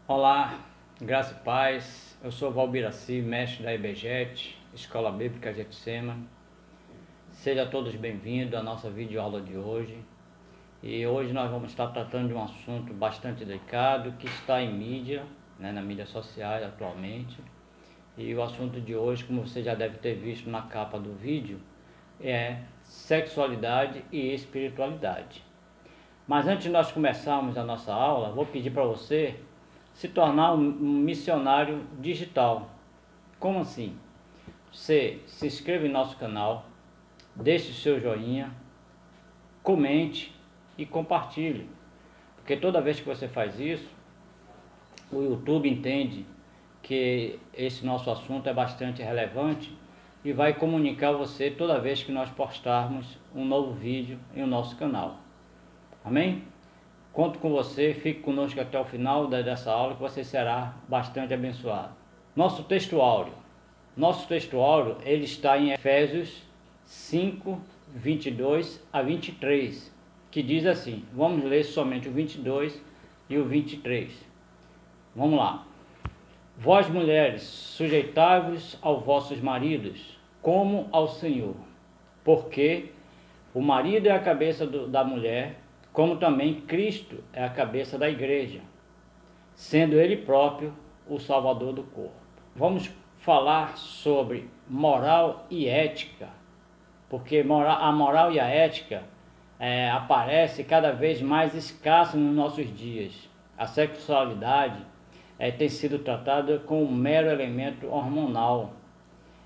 Olá, graça e paz. Eu sou Valbiraci, mestre da IBGET, Escola Bíblica Getsemane. Sejam todos bem-vindos à nossa videoaula de hoje. E hoje nós vamos estar tratando de um assunto bastante delicado que está em mídia, na mídia social atualmente. E o assunto de hoje, como você já deve ter visto na capa do vídeo, é sexualidade e espiritualidade. Mas antes de nós começarmos a nossa aula, vou pedir para você se tornar um missionário digital. Como assim? Você se inscreva em nosso canal, deixe o seu joinha, comente e compartilhe. Porque toda vez que você faz isso, o YouTube entende que esse nosso assunto é bastante relevante e vai comunicar você toda vez que nós postarmos um novo vídeo em o nosso canal. Amém? Conto com você, fique conosco até o final dessa aula que você será bastante abençoado. Nosso texto áureo. Ele está em Efésios 5, 22 a 23, que diz assim, vamos ler somente o 22 e o 23. Vamos lá. Vós mulheres, sujeitai-vos aos vossos maridos, como ao Senhor, porque o marido é a cabeça da mulher, como também Cristo é a cabeça da igreja, sendo ele próprio o Salvador do corpo. Vamos falar sobre moral e ética, porque a moral e a ética aparece cada vez mais escassa nos nossos dias. A sexualidade tem sido tratada como um mero elemento hormonal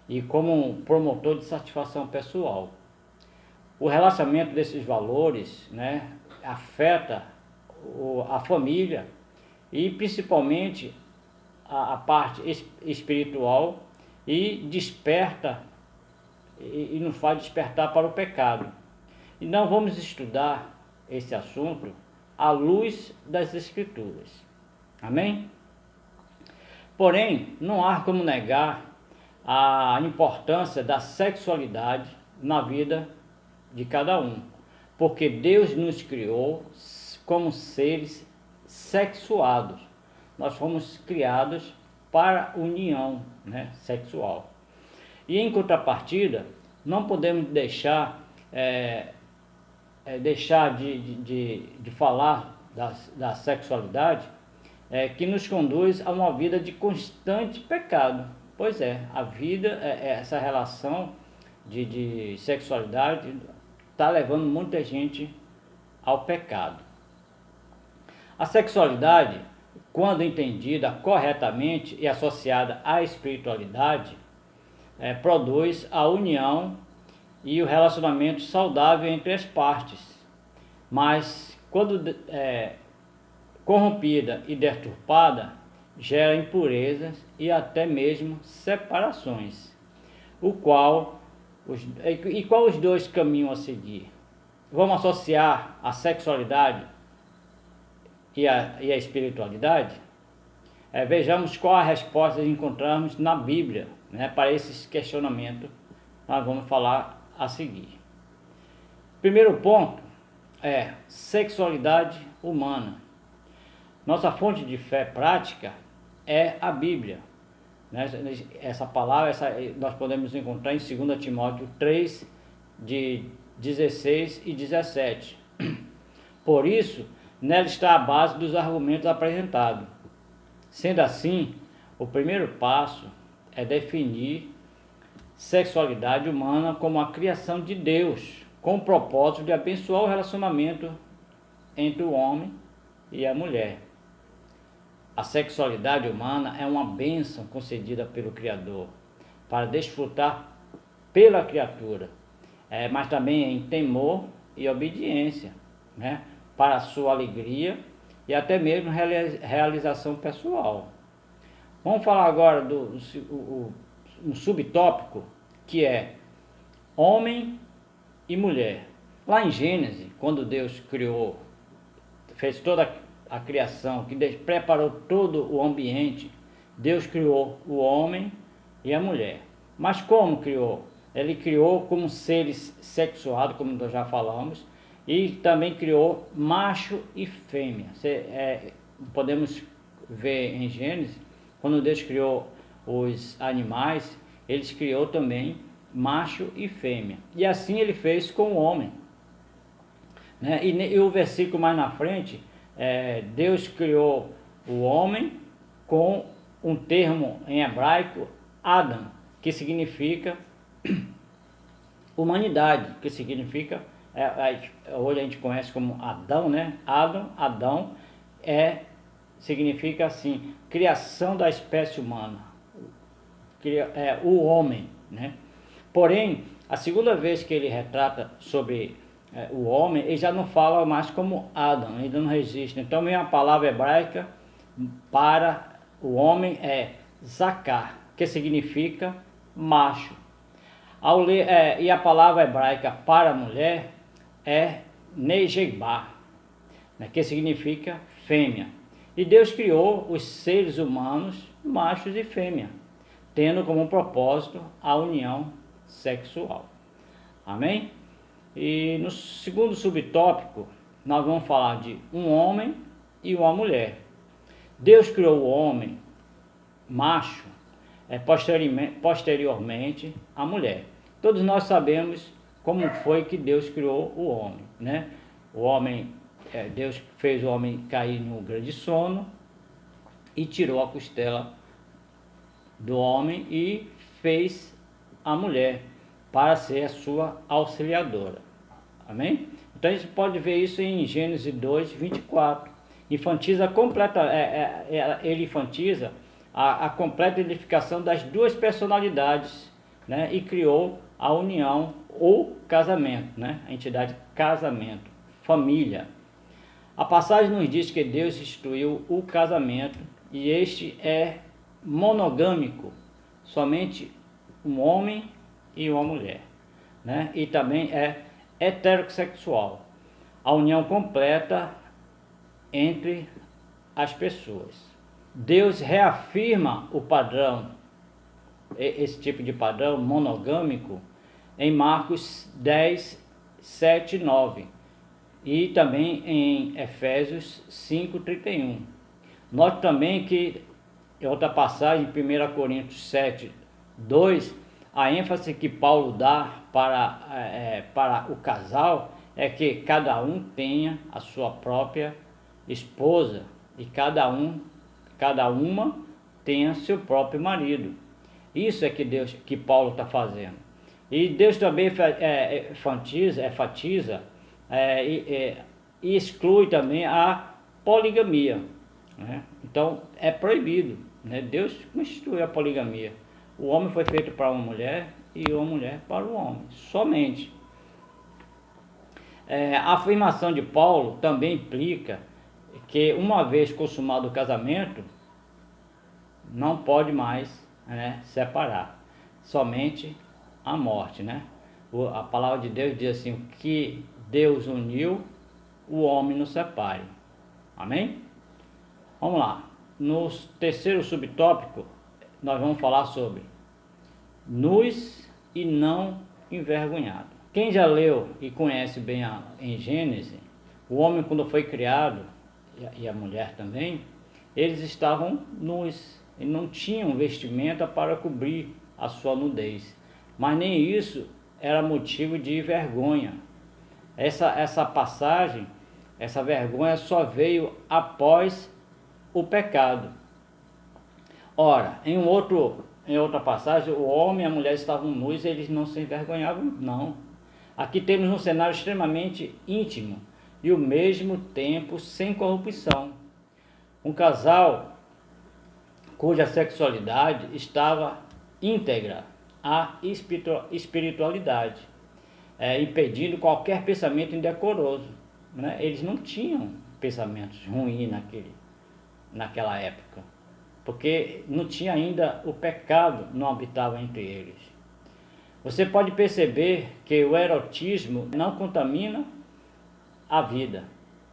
e como um promotor de satisfação pessoal. O relacionamento desses valores, afeta a família e principalmente a parte espiritual e desperta e nos faz despertar para o pecado. E não vamos estudar esse assunto à luz das Escrituras. Amém? Porém, não há como negar a importância da sexualidade na vida de cada um, porque Deus nos criou como seres sexuados. Nós fomos criados para união, sexual. E em contrapartida, não podemos deixar de falar da sexualidade que nos conduz a uma vida de constante pecado. Pois é, a vida, essa relação de sexualidade está levando muita gente ao pecado. A sexualidade, quando entendida corretamente e associada à espiritualidade, produz a união e o relacionamento saudável entre as partes. Mas quando corrompida e deturpada, gera impurezas e até mesmo separações. Qual os dois caminhos a seguir? Vamos associar a sexualidade e a espiritualidade? Vejamos qual a resposta que encontramos na Bíblia, para esses questionamentos. Nós vamos falar a seguir. Primeiro ponto é sexualidade humana. Nossa fonte de fé prática é a Bíblia. Essa palavra nós podemos encontrar em 2 Timóteo 3, de 16 e 17. Por isso, nela está a base dos argumentos apresentados. Sendo assim, o primeiro passo é definir sexualidade humana como a criação de Deus, com o propósito de abençoar o relacionamento entre o homem e a mulher. A sexualidade humana é uma bênção concedida pelo Criador para desfrutar pela criatura, mas também em temor e obediência, para a sua alegria e até mesmo realização pessoal. Vamos falar agora um subtópico que é homem e mulher. Lá em Gênesis, quando Deus fez toda a criação, que Deus preparou todo o ambiente, Deus criou o homem e a mulher. Mas como criou? Ele criou como seres sexuados, como nós já falamos, e também criou macho e fêmea. Podemos vê em Gênesis, quando Deus criou os animais, Ele criou também macho e fêmea. E assim Ele fez com o homem. Né? E o versículo mais na frente, Deus criou o homem com um termo em hebraico, Adam, que significa humanidade, que significa, hoje a gente conhece como Adão, né? Adão significa assim, criação da espécie humana, o homem, né? Porém, a segunda vez que ele retrata sobre o homem, ele já não fala mais como Adão, ainda não existe. Então, vem a palavra hebraica para o homem Zakar, que significa macho. Ao ler, e a palavra hebraica para a mulher é Nejeibá, né, que significa fêmea. E Deus criou os seres humanos, machos e fêmea, tendo como propósito a união sexual. Amém? E no segundo subtópico, nós vamos falar de um homem e uma mulher. Deus criou o homem macho, posteriormente a mulher. Todos nós sabemos como foi que Deus criou o homem, né? O homem, Deus fez o homem cair num grande sono e tirou a costela do homem e fez a mulher para ser a sua auxiliadora. Amém? Então a gente pode ver isso em Gênesis 2, 24. Enfatiza ele enfatiza a completa identificação das duas personalidades, né? E criou a união ou casamento, né? A entidade casamento, família. A passagem nos diz que Deus instituiu o casamento e este é monogâmico, somente um homem e uma mulher, né? E também é heterossexual, a união completa entre as pessoas. Deus reafirma o padrão, esse tipo de padrão monogâmico, em Marcos 10, 7 e 9 e também em Efésios 5, 31. Note também que em outra passagem, em 1 Coríntios 7, 2, a ênfase que Paulo dá para o casal é que cada um tenha a sua própria esposa e cada uma tenha seu próprio marido. Isso é que Paulo está fazendo. E Deus também enfatiza e exclui também a poligamia, né? Então é proibido, né? Deus instituiu a poligamia. O homem foi feito para uma mulher e uma mulher para o homem, somente. A afirmação de Paulo também implica que uma vez consumado o casamento, não pode mais, né, separar, somente a morte, né? A palavra de Deus diz assim, que Deus uniu, o homem não separe. Amém? Vamos lá. No terceiro subtópico, nós vamos falar sobre nus e não envergonhado. Quem já leu e conhece bem em Gênesis, o homem quando foi criado, e a mulher também, eles estavam nus, e não tinham vestimenta para cobrir a sua nudez. Mas nem isso era motivo de vergonha. Essa passagem, essa vergonha só veio após o pecado. Ora, em outra passagem, o homem e a mulher estavam nus e eles não se envergonhavam, não. Aqui temos um cenário extremamente íntimo e ao mesmo tempo sem corrupção. Um casal cuja sexualidade estava íntegra à espiritualidade, impedindo qualquer pensamento indecoroso, né? Eles não tinham pensamentos ruins naquela época, porque não tinha ainda o pecado, não habitava entre eles. Você pode perceber que o erotismo não contamina a vida,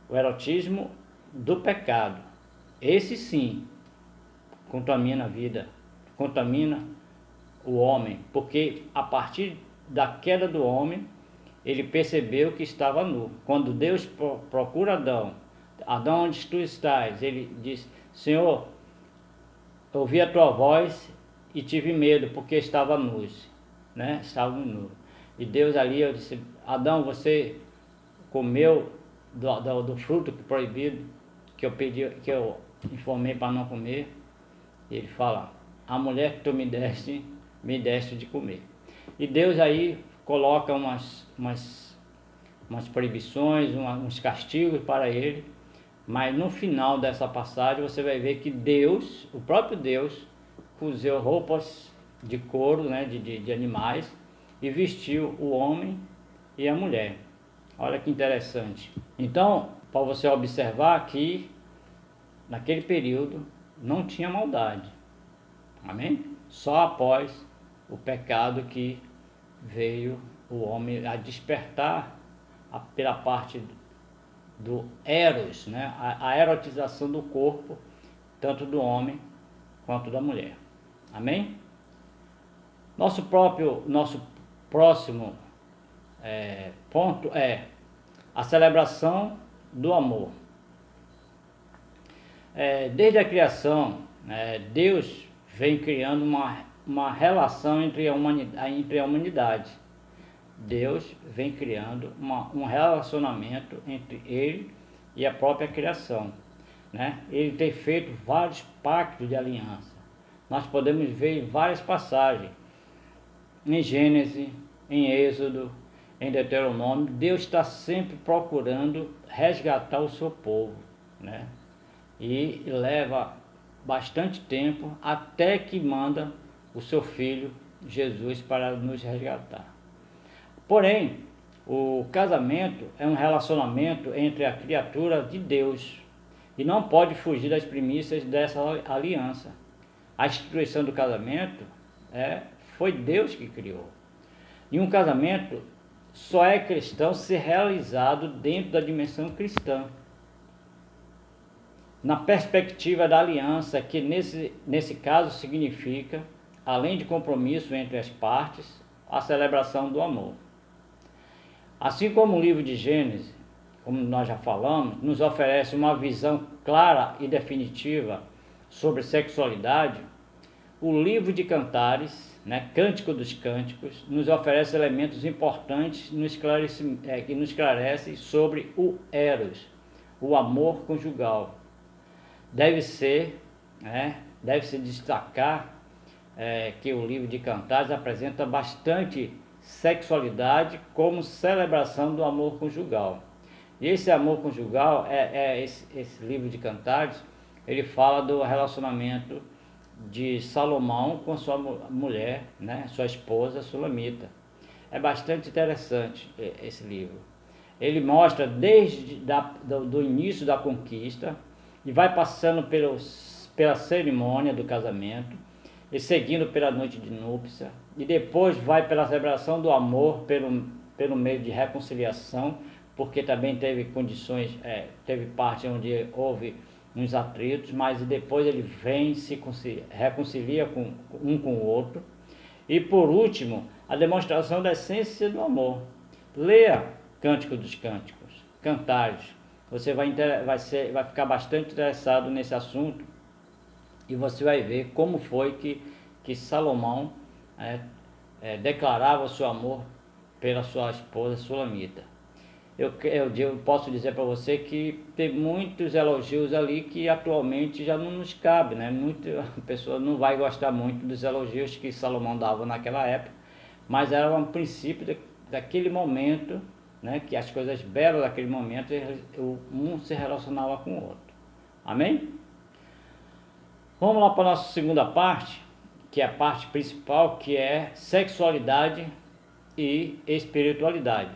o erotismo do pecado, esse sim contamina a vida, contamina o homem, porque a partir da queda do homem, ele percebeu que estava nu. Quando Deus procura Adão, onde tu estás? Ele diz, Senhor, ouvi a tua voz e tive medo, porque estava nus, né? Estava nu. E Deus ali, eu disse, Adão, você comeu do fruto proibido, que eu pedi, que eu informei para não comer? E ele fala, a mulher que tu me deste de comer. E Deus aí coloca umas proibições, uns castigos para ele, mas no final dessa passagem você vai ver que Deus, o próprio Deus, cozeu roupas de couro, né, de animais, e vestiu o homem e a mulher. Olha que interessante. Então, para você observar que naquele período não tinha maldade. Amém? Só após o pecado que veio o homem a despertar pela parte do eros, né? A erotização do corpo, tanto do homem quanto da mulher. Amém? Nosso próximo ponto é a celebração do amor. Desde a criação, Deus vem criando uma relação entre a humanidade. Deus vem criando um relacionamento entre ele e a própria criação, né? Ele tem feito vários pactos de aliança. Nós podemos ver em várias passagens, em Gênesis, em Êxodo, em Deuteronômio. Deus está sempre procurando resgatar o seu povo, né? E leva bastante tempo até que manda o seu filho Jesus para nos resgatar. Porém, o casamento é um relacionamento entre a criatura de Deus e não pode fugir das premissas dessa aliança. A instituição do casamento foi Deus que criou. E um casamento só é cristão se realizado dentro da dimensão cristã. Na perspectiva da aliança, que nesse caso significa, além de compromisso entre as partes, a celebração do amor. Assim como o livro de Gênesis, como nós já falamos, nos oferece uma visão clara e definitiva sobre sexualidade, o livro de Cantares, né, Cântico dos Cânticos, nos oferece elementos importantes que nos esclarecem sobre o eros, o amor conjugal. Deve-se destacar que o livro de Cantares apresenta bastante sexualidade como celebração do amor conjugal. E esse amor conjugal, esse livro de Cantares, ele fala do relacionamento de Salomão com sua mulher, né, sua esposa Sulamita. É bastante interessante esse livro. Ele mostra desde do início da conquista e vai passando pela cerimônia do casamento e seguindo pela noite de núpcia, e depois vai pela celebração do amor pelo meio de reconciliação, porque também teve condições, teve parte onde houve uns atritos, mas depois ele vem, se reconcilia um com o outro. E por último, a demonstração da essência do amor. Leia Cântico dos Cânticos, Cantares. Você vai ficar bastante interessado nesse assunto e você vai ver como foi que Salomão declarava o seu amor pela sua esposa Sulamita. Eu posso dizer para você que tem muitos elogios ali que atualmente já não nos cabe, né? A pessoa não vai gostar muito dos elogios que Salomão dava naquela época, mas era um princípio daquele momento, né? Que as coisas belas daquele momento, um se relacionava com o outro. Amém? Vamos lá para a nossa segunda parte, que é a parte principal, que é sexualidade e espiritualidade.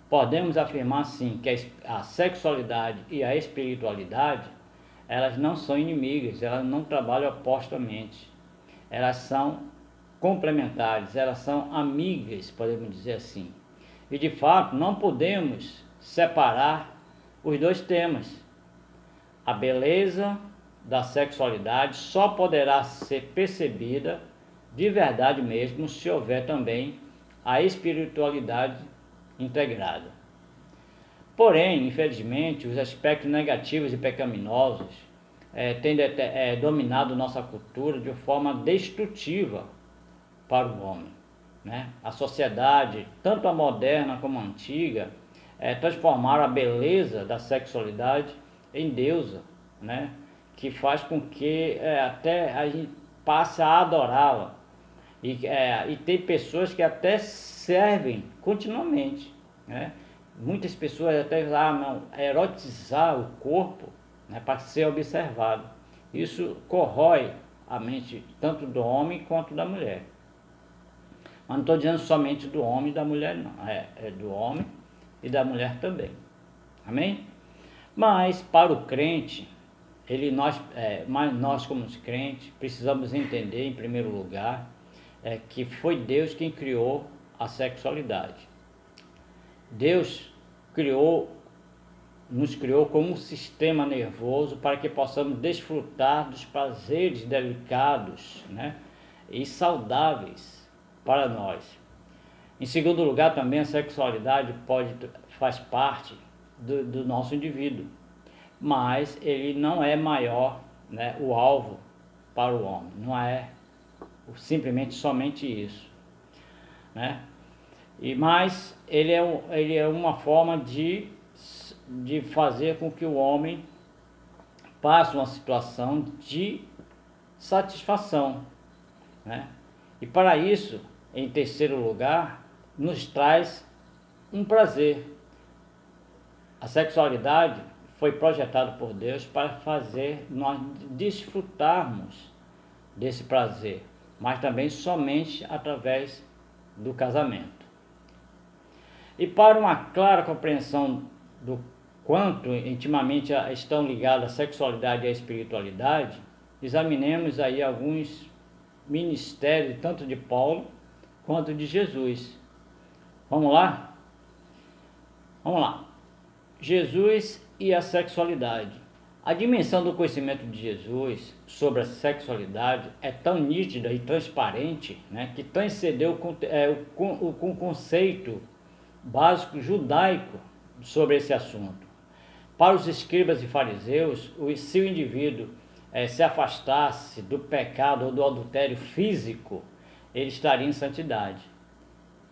Podemos afirmar sim que a sexualidade e a espiritualidade, elas não são inimigas, elas não trabalham opostamente. Elas são complementares, elas são amigas, podemos dizer assim. E de fato, não podemos separar os dois temas. A beleza da sexualidade só poderá ser percebida de verdade mesmo se houver também a espiritualidade integrada. Porém, infelizmente, os aspectos negativos e pecaminosos dominado nossa cultura de forma destrutiva para o homem, né? A sociedade, tanto a moderna como a antiga, transformaram a beleza da sexualidade em deusa, né? Que faz com que até a gente passe a adorá-la. E tem pessoas que até servem continuamente, né? Muitas pessoas até não, erotizar o corpo, né, para ser observado. Isso corrói a mente tanto do homem quanto da mulher. Mas não estou dizendo somente do homem e da mulher, não. É do homem e da mulher também. Amém? Mas para o crente, mas nós como crentes precisamos entender, em primeiro lugar, que foi Deus quem criou a sexualidade. Deus nos criou como um sistema nervoso para que possamos desfrutar dos prazeres delicados, né, e saudáveis para nós. Em segundo lugar, também a sexualidade faz parte do nosso indivíduo, mas ele não é maior, né, o alvo para o homem, não é simplesmente somente isso, né? Mas ele é uma forma de fazer com que o homem passe uma situação de satisfação, né? E para isso, em terceiro lugar, nos traz um prazer. A sexualidade foi projetada por Deus para fazer nós desfrutarmos desse prazer, mas também somente através do casamento. E para uma clara compreensão do quanto intimamente estão ligadas a sexualidade e a espiritualidade, examinemos aí alguns ministérios, tanto de Paulo quanto de Jesus. Vamos lá? Vamos lá. Jesus e a sexualidade. A dimensão do conhecimento de Jesus sobre a sexualidade é tão nítida e transparente, né, que transcendeu o conceito básico judaico sobre esse assunto. Para os escribas e fariseus, se o indivíduo se afastasse do pecado ou do adultério físico, ele estaria em santidade.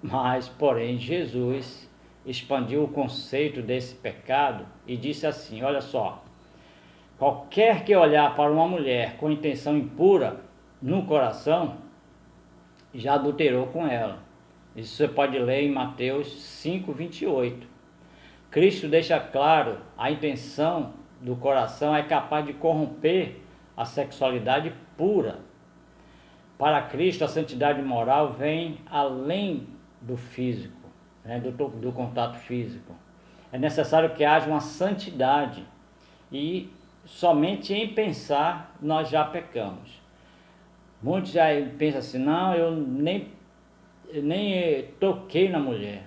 Mas, porém, Jesus expandiu o conceito desse pecado e disse assim: olha só, qualquer que olhar para uma mulher com intenção impura no coração, já adulterou com ela. Isso você pode ler em Mateus 5:28. Cristo deixa claro, a intenção do coração é capaz de corromper a sexualidade pura. Para Cristo, a santidade moral vem além do físico, né, do contato físico. É necessário que haja uma santidade e somente em pensar nós já pecamos. Muitos já pensam assim: não, eu nem toquei na mulher,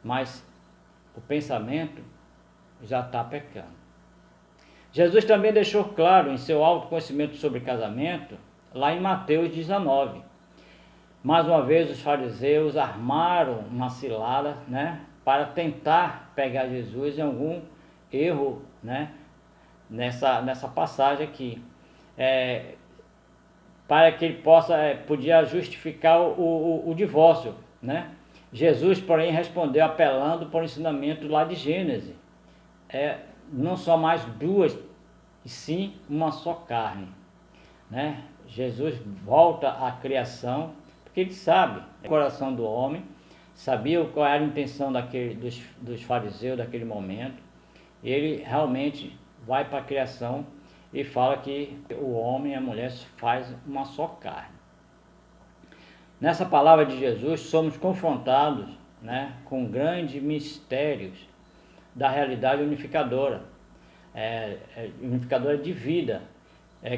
mas o pensamento já está pecando. Jesus também deixou claro em seu autoconhecimento sobre casamento, lá em Mateus 19. Mais uma vez os fariseus armaram uma cilada, né, para tentar pegar Jesus em algum erro, né, nessa passagem aqui. Para que ele podia justificar o divórcio, né? Jesus, porém, respondeu apelando para o ensinamento lá de Gênesis. Não só mais duas, e sim uma só carne, né? Jesus volta à criação, porque ele sabe o coração do homem, sabia qual era a intenção dos fariseus daquele momento. Ele realmente vai para a criação e fala que o homem e a mulher faz uma só carne. Nessa palavra de Jesus somos confrontados, né, com grandes mistérios da realidade unificadora, unificadora de vida,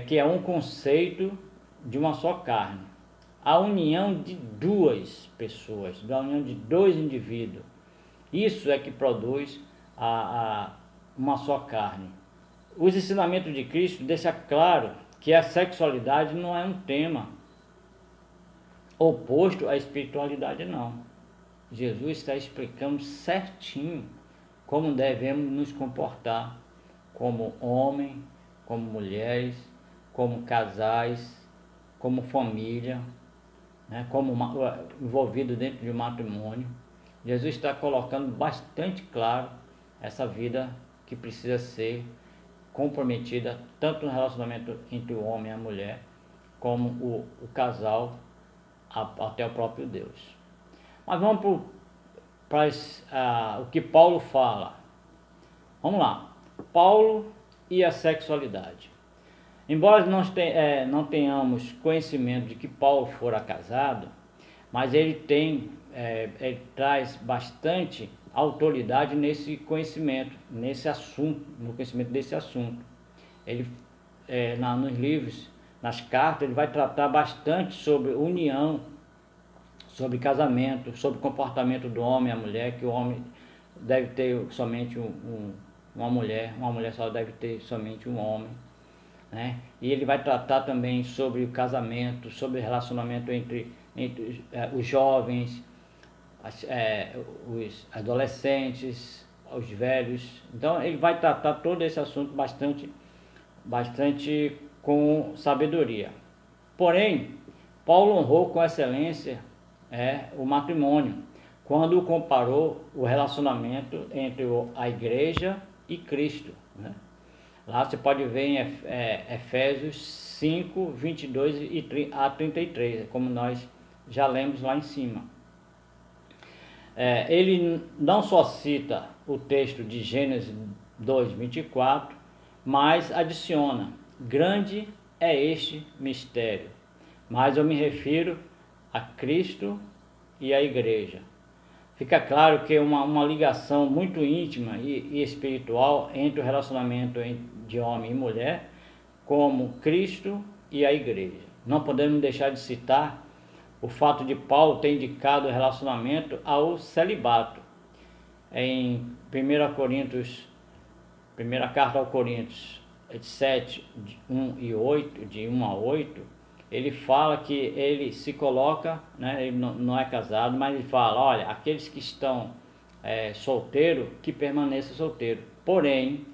que é um conceito de uma só carne. A união de duas pessoas, da união de dois indivíduos. Isso é que produz uma só carne. Os ensinamentos de Cristo deixam claro que a sexualidade não é um tema oposto à espiritualidade, não. Jesus está explicando certinho como devemos nos comportar como homem como mulheres, como casais, como família, né, como envolvido dentro de um matrimônio. Jesus está colocando bastante claro essa vida que precisa ser comprometida tanto no relacionamento entre o homem e a mulher, como o casal até o próprio Deus. Mas vamos para o que Paulo fala. Vamos lá. Paulo e a sexualidade. Embora nós não tenhamos conhecimento de que Paulo fora casado, mas ele traz bastante autoridade nesse conhecimento, nesse assunto, no conhecimento desse assunto. Ele, nos livros, nas cartas, ele vai tratar bastante sobre união, sobre casamento, sobre o comportamento do homem e a mulher, que o homem deve ter somente uma mulher só deve ter somente um homem, né? E ele vai tratar também sobre o casamento, sobre o relacionamento entre os jovens, os adolescentes, os velhos. Então ele vai tratar todo esse assunto bastante com sabedoria. Porém, Paulo honrou com excelência o matrimônio, quando comparou o relacionamento entre a igreja e Cristo, né? Lá você pode ver em Efésios 5, 22 a 33, como nós já lemos lá em cima. Ele não só cita o texto de Gênesis 2, 24, mas adiciona: grande é este mistério, mas eu me refiro a Cristo e a igreja. Fica claro que uma ligação muito íntima e espiritual entre o relacionamento de homem e mulher, como Cristo e a igreja. Não podemos deixar de citar o fato de Paulo ter indicado o relacionamento ao celibato. Em 1 Coríntios, primeira carta aos Coríntios 7, de 1 a 8, ele fala que ele se coloca, né, ele não é casado, mas ele fala: olha, aqueles que estão solteiros, que permaneçam solteiros. Porém,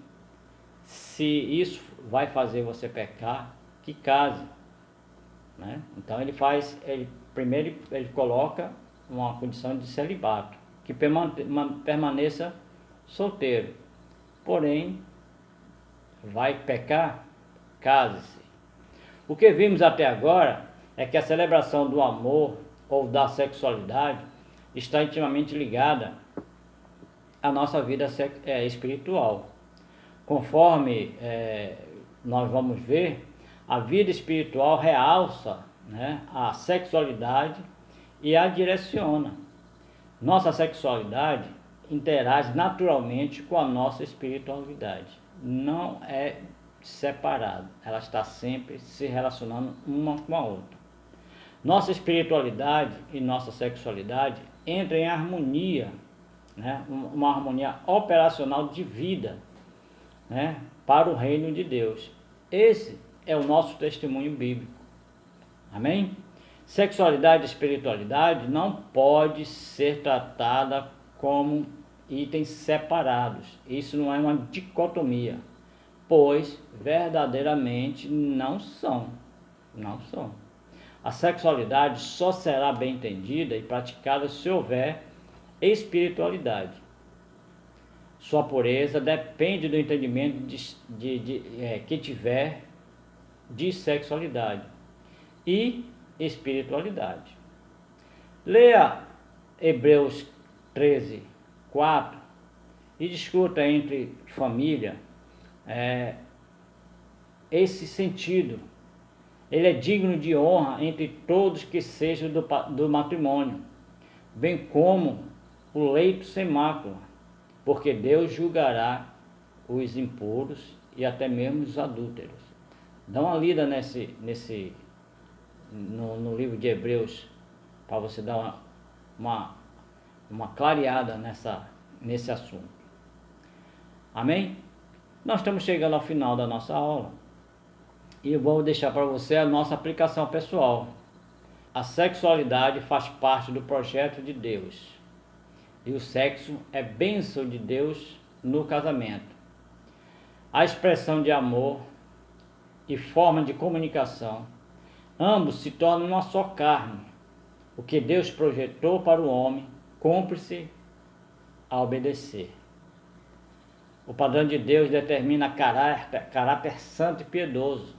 se isso vai fazer você pecar, que case, né? Então primeiro ele coloca uma condição de celibato, que permaneça solteiro. Porém, vai pecar, case-se. O que vimos até agora é que a celebração do amor ou da sexualidade está intimamente ligada à nossa vida espiritual. Conforme nós vamos ver, a vida espiritual realça, né, a sexualidade e a direciona. Nossa sexualidade interage naturalmente com a nossa espiritualidade. Não é separado, ela está sempre se relacionando uma com a outra. Nossa espiritualidade e nossa sexualidade entram em harmonia, né? Uma harmonia operacional de vida, né? Para o reino de Deus. Esse é o nosso testemunho bíblico. Amém? Sexualidade e espiritualidade não pode ser tratada como itens separados. Isso não é uma dicotomia, pois verdadeiramente não são. A sexualidade só será bem entendida e praticada se houver espiritualidade. Sua pureza depende do entendimento que tiver de sexualidade e espiritualidade. Leia Hebreus 13, 4 e discuta entre família esse sentido. Ele é digno de honra entre todos que sejam do matrimônio, bem como o leito sem mácula, porque Deus julgará os impuros e até mesmo os adúlteros. Dá uma lida no livro de Hebreus, para você dar uma clareada nesse assunto. Amém? Nós estamos chegando ao final da nossa aula e eu vou deixar para você a nossa aplicação pessoal. A sexualidade faz parte do projeto de Deus e o sexo é bênção de Deus no casamento. A expressão de amor e forma de comunicação, ambos se tornam uma só carne. O que Deus projetou para o homem, cumpre-se a obedecer. O padrão de Deus determina caráter santo e piedoso.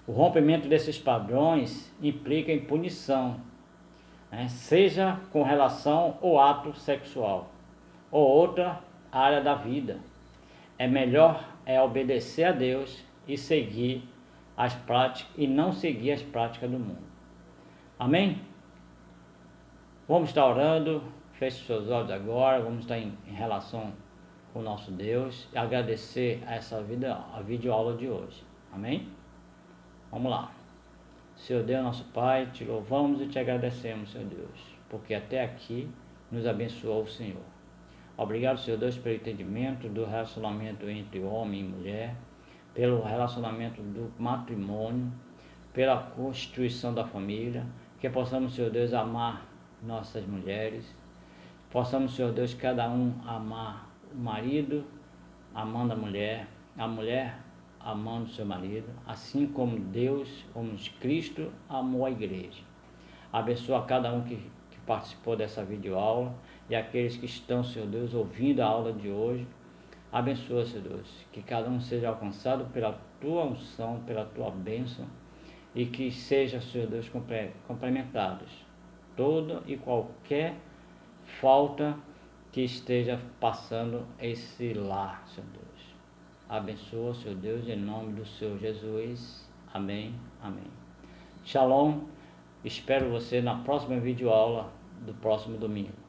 O rompimento desses padrões implica em punição, né? Seja com relação ao ato sexual ou outra área da vida. É melhor obedecer a Deus e seguir as práticas e não seguir as práticas do mundo. Amém? Vamos estar orando. Feche seus olhos agora. Vamos estar em relação com o nosso Deus e agradecer a videoaula de hoje. Amém? Vamos lá. Senhor Deus, nosso Pai, te louvamos e te agradecemos, Senhor Deus, porque até aqui nos abençoou o Senhor. Obrigado, Senhor Deus, pelo entendimento do relacionamento entre homem e mulher, pelo relacionamento do matrimônio, pela constituição da família, que possamos, Senhor Deus, amar nossas mulheres, possamos, Senhor Deus, cada um amar o marido, amando a mulher amando seu marido, assim como Deus, como Cristo, amou a igreja. Abençoa cada um que participou dessa videoaula e aqueles que estão, Senhor Deus, ouvindo a aula de hoje. Abençoa, Senhor Deus, que cada um seja alcançado pela tua unção, pela tua bênção e que seja, Senhor Deus, complementados toda e qualquer falta que esteja passando esse lar, Senhor Deus. Abençoa, Senhor Deus, em nome do Senhor Jesus. Amém, amém. Shalom. Espero você na próxima videoaula do próximo domingo.